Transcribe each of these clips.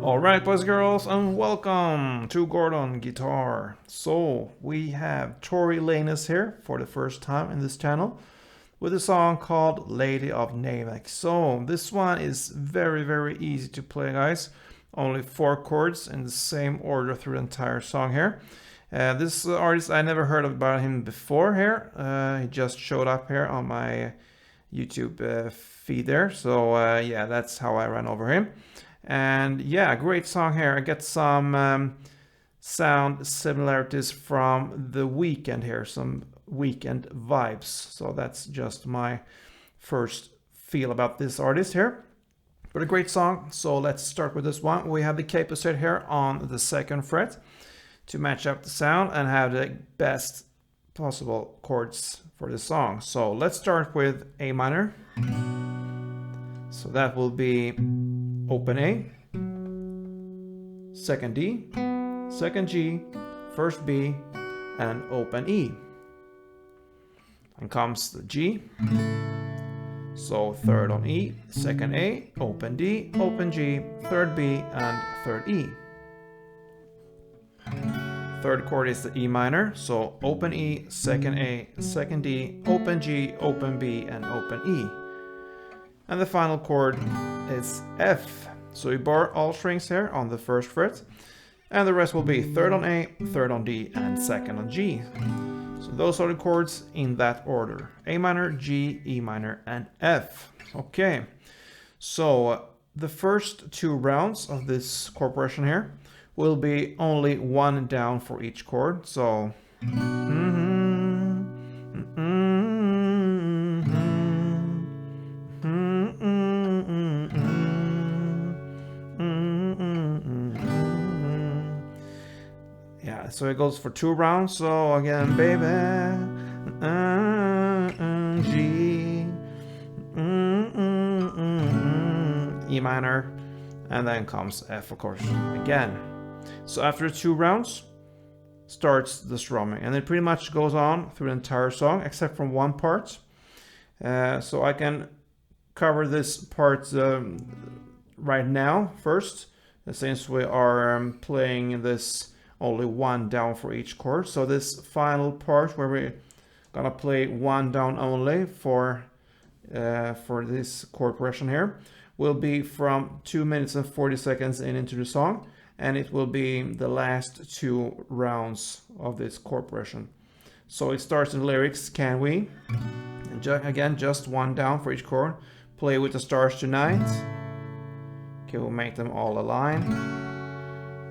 Alright, boys and girls, and welcome to Gordon Guitar. So, we have TORY LANEZ here for the first time in this channel with a song called Lady of Namek. So, this one is very easy to play, guys. Only 4 chords in the same order through the entire song here. This artist, I never heard about him before here. He just showed up here on my YouTube feed there. So, yeah, that's how I ran over him. And yeah, great song here. I get some sound similarities from The Weeknd here, some Weeknd vibes. So that's just my first feel about this artist here. But a great song. So let's start with this one. We have the K position here on the 2nd fret to match up the sound and have the best possible chords for the song. So let's start with A minor. So that will be open A, 2nd D, 2nd G, 1st B, and open E. And comes the G. So 3rd on E, 2nd A, open D, open G, 3rd B, and 3rd E. 3rd chord is the E minor, so open E, 2nd A, 2nd D, open G, open B, and open E. And the final chord is F. So we bar all strings here on the 1st fret, and the rest will be 3rd on A, 3rd on D, and 2nd on G. So those are the chords in that order: A minor, G, E minor, and F. Okay, so the first 2 rounds of this chord progression here will be only 1 down for each chord. So yeah, so it goes for 2 rounds. So again, baby, G, E minor, and then comes F, of course, again. So after 2 rounds starts the strumming, and it pretty much goes on through the entire song except from one part. So I can cover this part right now first, since we are playing this only 1 down for each chord. So this final part where we're gonna play 1 down only for this chord progression here will be from 2 minutes and 40 seconds into the song, and it will be the last 2 rounds of this chord progression. So it starts in the lyrics, can we? And again, just 1 down for each chord. Play with the stars tonight. Okay, we'll make them all align.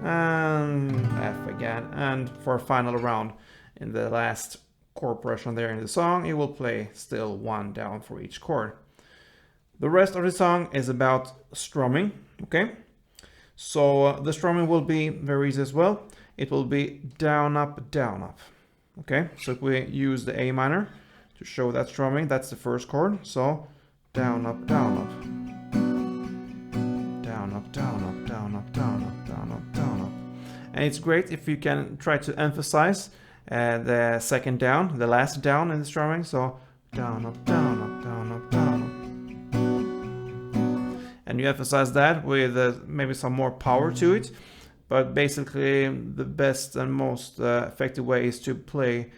And F again. And for a final round in the last chord progression there in the song, it will play still 1 down for each chord. The rest of the song is about strumming, okay? So the strumming will be very easy as well. It will be down, up, down, up. Okay, so if we use the A minor to show that strumming, that's the 1st chord. So down, up, down, up. Down, up, down, up, down, up, down, up, down, up, down, up. And it's great if you can try to emphasize the 2nd down, the last down in the strumming. So down, up, down, up, down, up, down, up. And you emphasize that with maybe some more power to it. But basically the best and most effective way is to play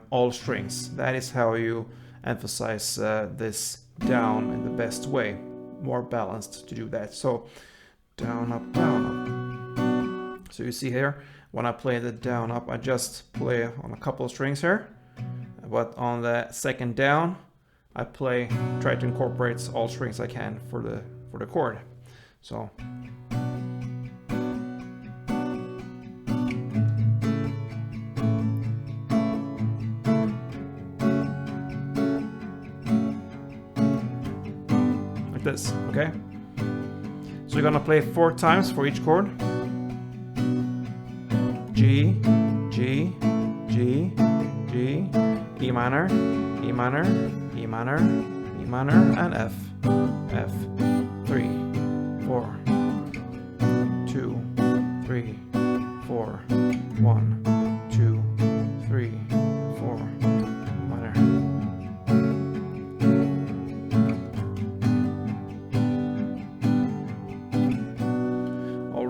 all strings. That is how you emphasize this down in the best way. More balanced to do that. So down, up, down, up. So you see here, when I play the down, up, I just play on a couple of strings here. But on the 2nd down, I try to incorporate all strings I can for the chord. So like this, okay? So you're gonna play 4 times for each chord. G, G, G, G, E minor, E minor, E minor, E minor, and F, F. 3, 4, 2, 3, 4, 1, 2, 3, 4, minor.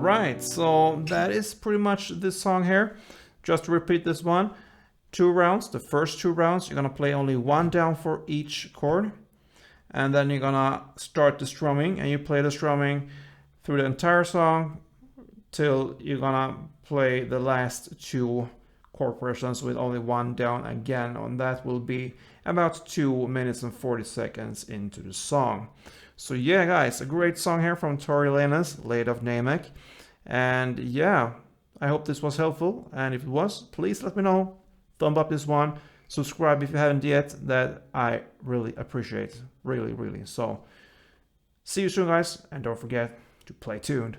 right, so that is pretty much this song here. Just to repeat this one, 2 rounds. The first 2 rounds, you're gonna play only 1 down for each chord, and then you're gonna start the strumming, and you play the strumming through the entire song till you're gonna play the last 2 chord progressions with only 1 down again, and that will be about 2 minutes and 40 seconds into the song. So yeah, guys, a great song here from TORY LANEZ, Lady of Namek. And yeah, I hope this was helpful, and if it was, please let me know. Thumb up this one, subscribe if you haven't yet, that I really appreciate, really. So see you soon, guys, and don't forget to play tuned.